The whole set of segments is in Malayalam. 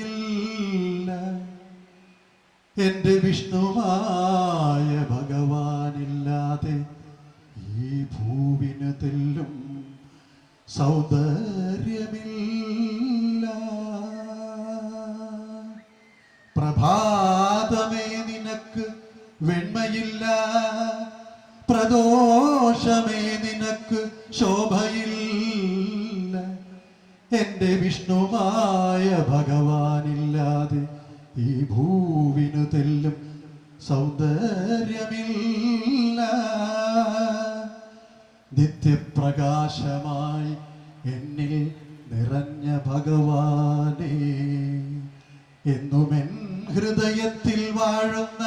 ശോഭയില്ല. എൻ്റെ വിഷ്ണുവായ ഭഗവാനില്ലാതെ ഈ ഭൂവിന് തെല്ലും സൗന്ദര്യമില്ല. പ്രഭാതമേ നിനക്ക് വെണ്മയില്ല, പ്രദോഷമേ നിനക്ക് ശോഭയില്ല. എൻ്റെ വിഷ്ണുവായ ഭഗവാനില്ലാതെ ഈ ഭൂവിനു തെല്ലും സൗന്ദര്യമില്ല. നിത്യപ്രകാശമായി എന്നിൽ നിറഞ്ഞ ഭഗവാനേ, എന്നുമെൻ ഹൃദയത്തിൽ വാഴുന്ന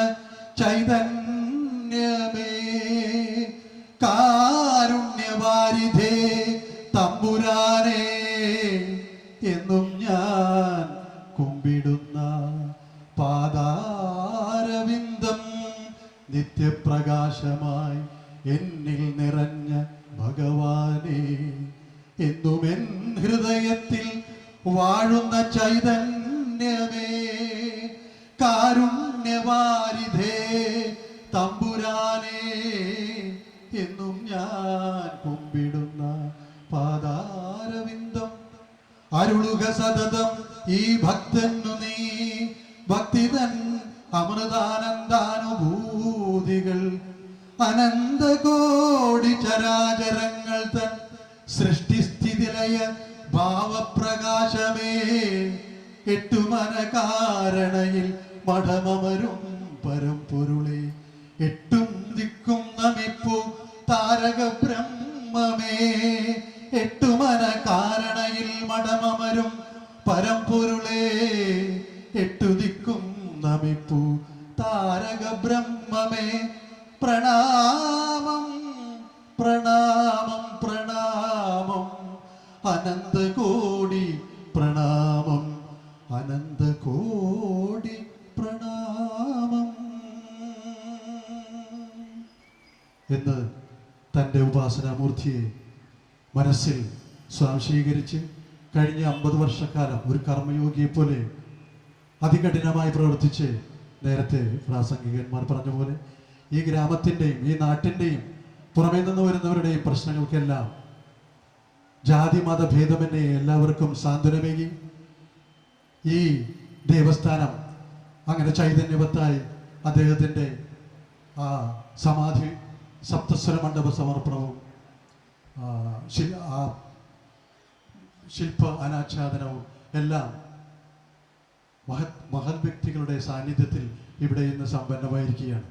ചൈതന്യമേ, കാരുണ്യവാരിധേ തമ്പുരാനേ, എന്നും ഞാൻ കുമ്പിടുന്ന പാദാരവിന്ദം. നിത്യപ്രകാശമായി എന്നിൽ നിറഞ്ഞ ഭഗവാനേ, എന്നുമെൻ ഹൃദയത്തിൽ വാഴുന്ന ചൈതന്യമേ, കാരുണ്യവാരിധേ തമ്പുരാനേ, എന്നും ഞാൻ കുമ്പിടുന്ന പാദാരവിന്ദം. അരുളുക സതതം ഈ ഭക്തനു നീ ഭക്തിതൻ അമൃതാനന്ദാനുഭൂതികൾ. അനന്തകോടി ചരാചരങ്ങൾ തൻ സൃഷ്ടിസ്ഥിതിലയ ഭാവപ്രകാശമേ, എട്ടുമന കാരണയിൽ മഠമമരും പരമ്പൊരുളെ, എട്ടും ദിക്കും നമിപ്പു താരക ബ്രഹ്മമേ, എട്ടുമന കാരണയിൽ മഠമമരും പരമ്പൊരുളേ, എട്ടു ദിക്കും നമിപ്പു താരക ബ്രഹ്മമേ. പ്രണാമം പ്രണാമം പ്രണാമം, അനന്തകോടി പ്രണാമം, അനന്തകോടി പ്രണാമം എന്ന് തൻ്റെ ഉപാസനാമൂർത്തിയെ മനസ്സിൽ സ്വാംശീകരിച്ച് കഴിഞ്ഞ 50 വർഷക്കാലം ഒരു കർമ്മയോഗിയെ പോലെ അതികഠിനമായി പ്രവർത്തിച്ച്, നേരത്തെ പ്രാസംഗികന്മാർ പറഞ്ഞ പോലെ ഈ ഗ്രാമത്തിൻ്റെയും ഈ നാട്ടിൻ്റെയും പുറമേ നിന്ന് വരുന്നവരുടെയും പ്രശ്നങ്ങൾക്കെല്ലാം ജാതി മതഭേദമെന്നെ എല്ലാവർക്കും സാന്ത്വനമേകി ഈ ദേവസ്ഥാനം അങ്ങനെ ചൈതന്യവത്തായി അദ്ദേഹത്തിൻ്റെ ആ സമാധി സപ്തസ്വര മണ്ഡപ സമർപ്പണവും ശില്പ അനാച്ഛാദനവും എല്ലാം മഹത് വ്യക്തികളുടെ സാന്നിധ്യത്തിൽ ഇവിടെ ഇന്ന് സമ്പന്നമായിരിക്കുകയാണ്.